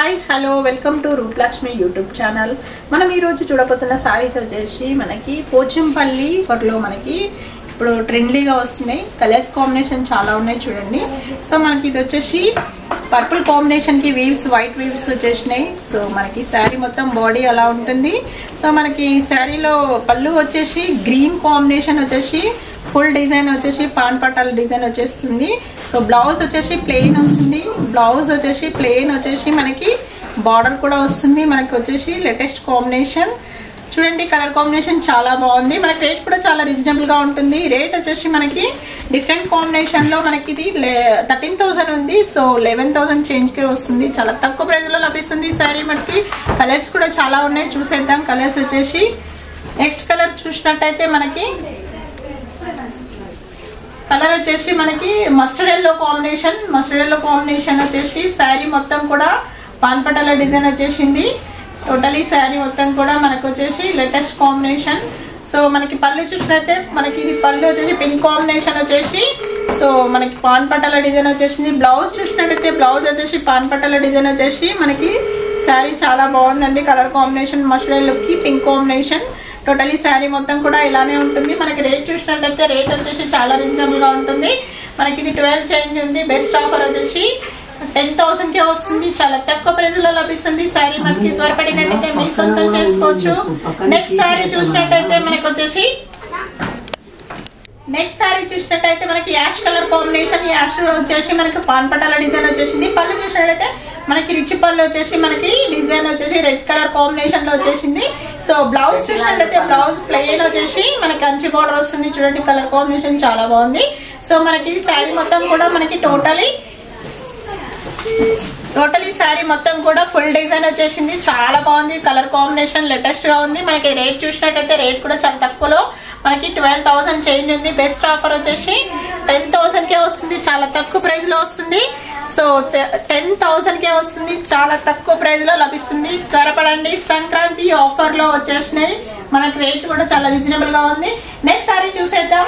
Hi hello welcome to Rupalakshmi YouTube channel. మనం ఈ రోజు చూడబోతున్న సారీస్ వచ్చేసి మనకి పోచంపల్లి లో మనకి ఇప్పుడు ట్రెండ్లీగా వస్తున్నాయి. కలర్స్ కాంబినేషన్ చాలా ఉన్నాయి చూడండి. సో మనకి ఇది వచ్చేసి పర్పుల్ కాంబినేషన్ కి వీవ్స్, వైట్ వీవ్స్ వచ్చేసినాయి. సో మనకి శారీ మొత్తం బాడీ అలా ఉంటుంది. సో మనకి శారీలో పళ్ళు వచ్చేసి గ్రీన్ కాంబినేషన్ వచ్చేసి ఫుల్ డిజైన్ వచ్చేసి పాన్ పట్టాల డిజైన్ వచ్చేస్తుంది. సో బ్లౌజ్ వచ్చేసి ప్లెయిన్ వస్తుంది. బ్లౌజ్ వచ్చేసి ప్లెయిన్ వచ్చేసి మనకి బార్డర్ కూడా వస్తుంది. మనకి వచ్చేసి లేటెస్ట్ కాంబినేషన్ చూడండి. కలర్ కాంబినేషన్ చాలా బాగుంది. మనకి రేట్ కూడా చాలా రీజనబుల్ గా ఉంటుంది. రేట్ వచ్చేసి మనకి డిఫరెంట్ కాంబినేషన్ లో మనకి ఇది 13,000 ఉంది. సో 11,000 చేంజ్ కే వస్తుంది. చాలా తక్కువ ప్రైస్ లో లభిస్తుంది శారీ. మనకి కలర్స్ కూడా చాలా ఉన్నాయి, చూసేద్దాం. కలర్స్ వచ్చేసి నెక్స్ట్ కలర్ చూసినట్టయితే మనకి కలర్ వచ్చేసి మనకి mustard yellow combination. Mustard yellow combination వచ్చేసి శారీ మొత్తం కూడా పాన్ పటాల డిజైన్ వచ్చేసింది. టోటలీ శారీ మొత్తం కూడా మనకు వచ్చేసి లేటెస్ట్ కాంబినేషన్. సో మనకి పళ్ళు చూసినట్లయితే మనకి ఇది పళ్ళు వచ్చేసి పింక్ కాంబినేషన్ వచ్చేసి సో మనకి పాన్ పటాల డిజైన్ వచ్చేసింది. బ్లౌజ్ చూసినట్టయితే బ్లౌజ్ వచ్చేసి పాన్ పటాల డిజైన్ వచ్చేసి మనకి శారీ చాలా బాగుందండి. కలర్ కాంబినేషన్ మస్టర్డ్ ఎల్లో కి పింక్ కాంబినేషన్. టోటలీ శారీ మొత్తం కూడా ఇలానే ఉంటుంది. మనకి రేట్ చూసినట్లయితే రేట్ వచ్చేసి చాలా రీజనబుల్ గా ఉంటుంది. మనకి ఇది 12 చేంజ్ ఉంది. బెస్ట్ ఆఫర్ వచ్చేసి 10,000 కే వస్తుంది. చాలా తక్కువ ప్రైస్ లో లభిస్తుంది శారీ. మనకి త్వరపడినట్టయితే మీ సొంతం చేసుకోవచ్చు. నెక్స్ట్ శారీ చూసినట్టయితే మనకి వచ్చేసి మనకి యాష్ కలర్ కాంబినేషన్. యాష్ వచ్చేసి మనకి పాన్ పటాల డిజైన్ వచ్చేసింది. పళ్ళు చూసినట్టయితే మనకి రిచ్ పళ్ళు వచ్చేసి మనకి డిజైన్ వచ్చేసి రెడ్ కలర్ కాంబినేషన్ లో వచ్చేసింది. సో బ్లౌజ్ చూసినట్టయితే బ్లౌజ్ ప్లెయిన్ వచ్చేసి మనకి కంచి బార్డర్ వస్తుంది. చూడండి కలర్ కాంబినేషన్ చాలా బాగుంది. సో మనకి శారీ మొత్తం కూడా మనకి టోటలీ శారీ మొత్తం కూడా ఫుల్ డిజైన్ వచ్చేసింది. చాలా బాగుంది. కలర్ కాంబినేషన్ లేటెస్ట్ గా ఉంది. మనకి రేట్ చూసినట్టయితే రేట్ కూడా చాలా తక్కువలో మనకి 12,000 చేంజ్ ఉంది. బెస్ట్ ఆఫర్ వచ్చేసి 10,000 కే వస్తుంది. చాలా తక్కువ ప్రైస్ లో వస్తుంది. సో 10,000 కే వస్తుంది. చాలా తక్కువ ప్రైస్ లో లభిస్తుంది. త్వరపడండి. సంక్రాంతి ఆఫర్ లో వచ్చేసినాయి. మనకి రేట్ కూడా చాలా రీజనబుల్ గా ఉంది. నెక్స్ట్ సారీ చూసేద్దాం.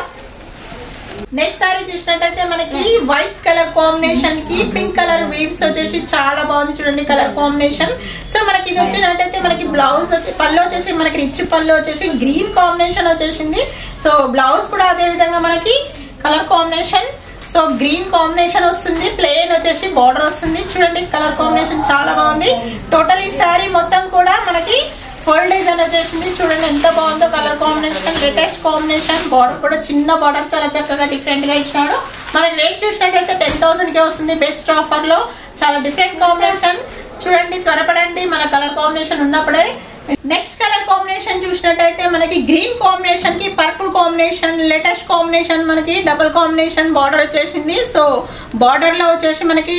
నెక్స్ట్ సారీ చూసినట్టయితే మనకి వైట్ కలర్ కాంబినేషన్ కి పింక్ కలర్ వీవ్స్ వచ్చేసి చాలా బాగుంది. చూడండి కలర్ కాంబినేషన్. సో మనకి ఇది వచ్చినట్టయితే మనకి బ్లౌజ్ వచ్చి పళ్ళు వచ్చేసి మనకి రిచ్ పళ్ళు వచ్చేసి గ్రీన్ కాంబినేషన్ వచ్చేసింది. సో బ్లౌజ్ కూడా అదే విధంగా మనకి colour combination so green combination వస్తుంది. ప్లెయిన్ వచ్చేసి బార్డర్ వస్తుంది. చూడండి కలర్ కాంబినేషన్ చాలా బాగుంది. టోటల్ ఈ శారీ మొత్తం కూడా మనకి ఫుల్ డిజైన్ వచ్చేసింది. చూడండి ఎంత బాగుందో colour combination. Latest combination. Border కూడా చిన్న బార్డర్ చాలా చక్కగా డిఫరెంట్ గా ఇచ్చినాడు. మనకి రేట్ చూసినట్టయితే 10,000 కే వస్తుంది. బెస్ట్ ఆఫర్ లో చాలా డిఫరెంట్ కాంబినేషన్. చూడండి త్వరపడండి మన కలర్ కాంబినేషన్ ఉన్నప్పుడే. నెక్స్ట్ కలర్ కాంబినేషన్ చూసినట్టయితే మనకి గ్రీన్ కాంబినేషన్ కి పర్పుల్ కాంబినేషన్ లేటెస్ట్ కాంబినేషన్. మనకి డబుల్ కాంబినేషన్ బార్డర్ వచ్చేసింది. సో బార్డర్ లో వచ్చేసి మనకి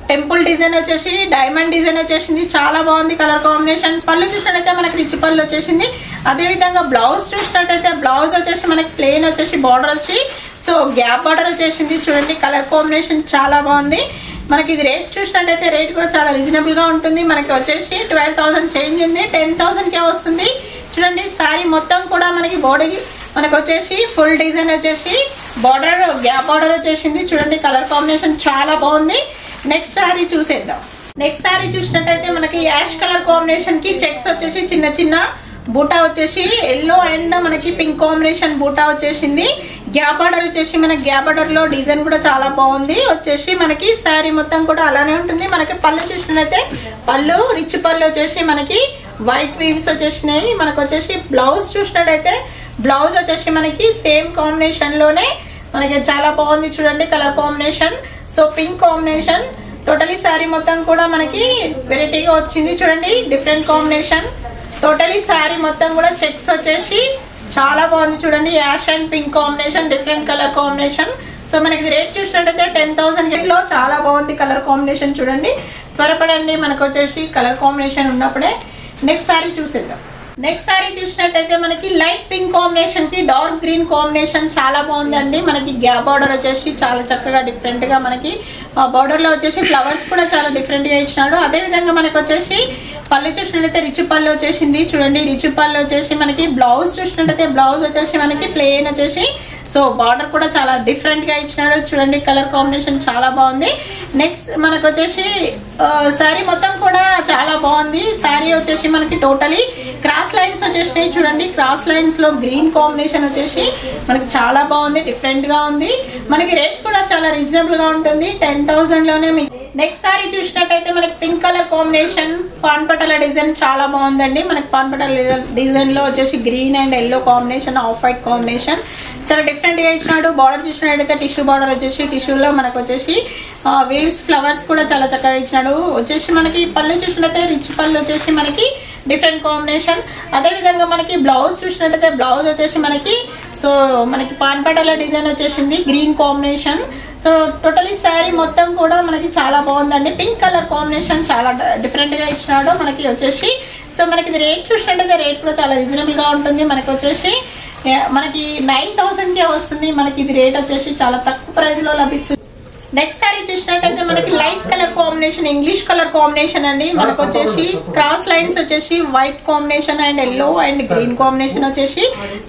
టెంపుల్ డిజైన్ వచ్చేసి డైమండ్ డిజైన్ వచ్చేసింది. చాలా బాగుంది కలర్ కాంబినేషన్. పళ్ళు చూసినట్టయితే మనకి రిచ్ పళ్ళు వచ్చేసింది. అదే విధంగా బ్లౌజ్ చూసినట్టయితే బ్లౌజ్ వచ్చేసి మనకి ప్లెయిన్ వచ్చేసి బార్డర్ వచ్చి సో గ్యాప్ బార్డర్ వచ్చేసింది. చూడండి కలర్ కాంబినేషన్ చాలా బాగుంది. మనకి ఇది రేట్ చూసినట్టయితే రేట్ కూడా చాలా రీజనబుల్ గా ఉంటుంది. మనకి వచ్చేసి 12,000 చేంజ్ ఉంది. 10,000 కే వస్తుంది. చూడండి శారీ మొత్తం కూడా మనకి బాడీ మనకి వచ్చేసి ఫుల్ డిజైన్ వచ్చేసి బార్డర్ గ్యాప్ బార్డర్ వచ్చేసింది. చూడండి కలర్ కాంబినేషన్ చాలా బాగుంది. నెక్స్ట్ శారీ చూసేద్దాం. నెక్స్ట్ శారీ చూసినట్టయితే మనకి యాష్ కలర్ కాంబినేషన్ కి చెక్స్ వచ్చేసి చిన్న చిన్న బూటా వచ్చేసి ఎల్లో అండ్ మనకి పింక్ కాంబినేషన్ బూటా వచ్చేసింది. గ్యాప్ బార్డర్ వచ్చేసి మనకి గ్యాప్ బార్డర్ లో డిజైన్ కూడా చాలా బాగుంది. వచ్చేసి మనకి శారీ మొత్తం కూడా అలానే ఉంటుంది. మనకి పళ్ళు చూసినట్టయితే పళ్ళు రిచ్ పళ్ళు వచ్చేసి మనకి వైట్ వీవ్స్ వచ్చేసినాయి. మనకు వచ్చేసి బ్లౌజ్ చూసినట్టయితే బ్లౌజ్ వచ్చేసి మనకి సేమ్ కాంబినేషన్ లోనే మనకి చాలా బాగుంది. చూడండి colour combination so pink combination. Totally sari మొత్తం కూడా మనకి వెరైటీగా వచ్చింది. చూడండి డిఫరెంట్ కాంబినేషన్. టోటలీ శారీ మొత్తం కూడా చెక్స్ వచ్చేసి చాలా బాగుంది. చూడండి ash and pink combination different colour combination. So మనకి రేట్ చూసినట్టయితే 10,000 లో చాలా బాగుంది కలర్ కాంబినేషన్. చూడండి త్వరపడండి మనకు వచ్చేసి కలర్ కాంబినేషన్ ఉన్నప్పుడే. నెక్స్ట్ శారీ చూసేద్దాం. నెక్స్ట్ శారీ చూసినట్టయితే మనకి లైట్ పింక్ కాంబినేషన్ కి డార్క్ గ్రీన్ కాంబినేషన్ చాలా బాగుందండి. మనకి గ్యాప్ బార్డర్ వచ్చేసి చాలా చక్కగా డిఫరెంట్ గా మనకి బార్డర్ లో వచ్చేసి ఫ్లవర్స్ కూడా చాలా డిఫరెంట్ గా ఇచ్చినాడు. అదే విధంగా మనకి వచ్చేసి పళ్ళు చూసినట్టయితే రిచ్ పళ్ళు వచ్చేసింది. చూడండి రిచ్ పళ్ళు వచ్చేసి మనకి బ్లౌజ్ చూసినట్టయితే బ్లౌజ్ వచ్చేసి మనకి ప్లెయిన్ వచ్చేసి సో బార్డర్ కూడా చాలా డిఫరెంట్ గా ఇచ్చినాడు చూడండి, కలర్ కాంబినేషన్ చాలా బాగుంది. నెక్స్ట్ మనకు వచ్చేసి శారీ మొత్తం కూడా చాలా బాగుంది. శారీ వచ్చేసి మనకి టోటలీ క్రాస్ లైన్స్ వచ్చేసినాయి చూడండి, క్రాస్ లైన్స్ లో గ్రీన్ కాంబినేషన్ వచ్చేసి మనకి చాలా బాగుంది, డిఫరెంట్ గా ఉంది. మనకి రేట్ కూడా చాలా రీజనబుల్ గా ఉంటుంది, 10,000 లోనే. మీకు నెక్స్ట్ సారీ చూసినట్టయితే మనకి పింక్ కలర్ కాంబినేషన్ పాన్పటల డిజైన్ చాలా బాగుందండి. మనకి పాన్పటల డిజైన్ లో వచ్చేసి green and yellow combination, off white combination చాలా డిఫరెంట్ గా ఇచ్చినాడు. బార్డర్ చూసినట్టయితే టిష్యూ బార్డర్ వచ్చేసి టిష్యూలో మనకు వచ్చేసి వేవ్స్ ఫ్లవర్స్ కూడా చాలా చక్కగా ఇచ్చినాడు. వచ్చేసి మనకి పళ్ళు చూసినట్టయితే రిచ్ పళ్ళు వచ్చేసి మనకి డిఫరెంట్ కాంబినేషన్. అదే విధంగా మనకి బ్లౌజ్ చూసినట్టయితే బ్లౌజ్ వచ్చేసి మనకి మనకి పాన్పటల డిజైన్ వచ్చేసింది green combination. So totally sari మొత్తం కూడా మనకి చాలా బాగుందండి. పింక్ కలర్ కాంబినేషన్ చాలా డిఫరెంట్ గా ఇచ్చినాడు మనకి వచ్చేసి. సో మనకి రేట్ చూసినట్టయితే రేట్ కూడా చాలా రీజనబుల్ గా ఉంటుంది. మనకి వచ్చేసి మనకి 9,000 కే వస్తుంది. మనకి ఇది రేట్ వచ్చేసి చాలా తక్కువ ప్రైస్ లో లభిస్తుంది. నెక్స్ట్ సారీ చూసినట్టయితే మనకి light colour combination, English colour combination అండి. మనకు వచ్చేసి క్రాస్ లైన్స్ వచ్చేసి white combination and yellow and green combination వచ్చేసి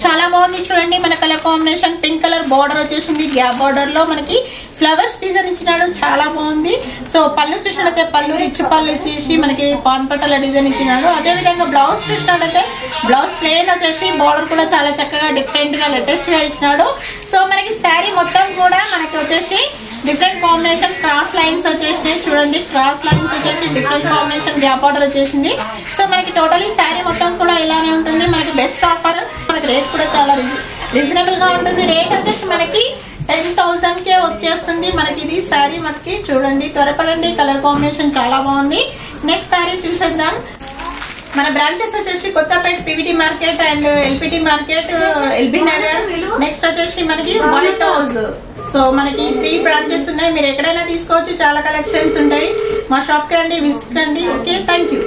చాలా బాగుంది చూడండి. మన colour combination pink colour border వచ్చేసింది, గ్యాప్ బార్డర్ లో మనకి ఫ్లవర్స్ డిజైన్ ఇచ్చినాడు, చాలా బాగుంది. సో పళ్ళు చూసినట్టయితే పళ్ళు రిచ్ పళ్ళు వచ్చేసి మనకి పాన్పటల డిజైన్ ఇచ్చినాడు. అదే విధంగా బ్లౌజ్ చూసినట్టయితే బ్లౌజ్ ప్లేన్ వచ్చేసి బార్డర్ కూడా చాలా చక్కగా డిఫరెంట్ గా లేటెస్ట్ గా ఇచ్చినాడు. సో మనకి శారీ మొత్తం కూడా మనకి వచ్చేసి డిఫరెంట్ కాంబినేషన్ క్రాస్ లైన్స్ వచ్చేసినాయి చూడండి, క్రాస్ లైన్స్ వచ్చేసి డిఫరెంట్ కాంబినేషన్ గ్యాప్ బార్డర్ వచ్చేసింది. సో మనకి టోటలీ శారీ మొత్తం కూడా ఇలానే ఉంటుంది. మనకి బెస్ట్ ఆఫర్, మనకి రేట్ కూడా చాలా రీజనబుల్ గా ఉంటుంది. రేట్ వచ్చేసి మనకి 10,000 కే వచ్చేస్తుంది. మనకి ఇది శారీ మనకి చూడండి, త్వరపడండి, కలర్ కాంబినేషన్ చాలా బాగుంది. నెక్స్ట్ శారీ చూసేద్దాం. మన బ్రాంచెస్ వచ్చేసి Kothapet PVT market and LPT market, LB Nagar. Next వచ్చేసి మనకి వైట్ హౌస్. సో మనకి 3 బ్రాంచెస్ ఉన్నాయి. మీరు ఎక్కడైనా తీసుకోవచ్చు, చాలా కలెక్షన్స్ ఉంటాయి. మా షాప్ కి రండి, విజిట్ కండి. Okay, thank you.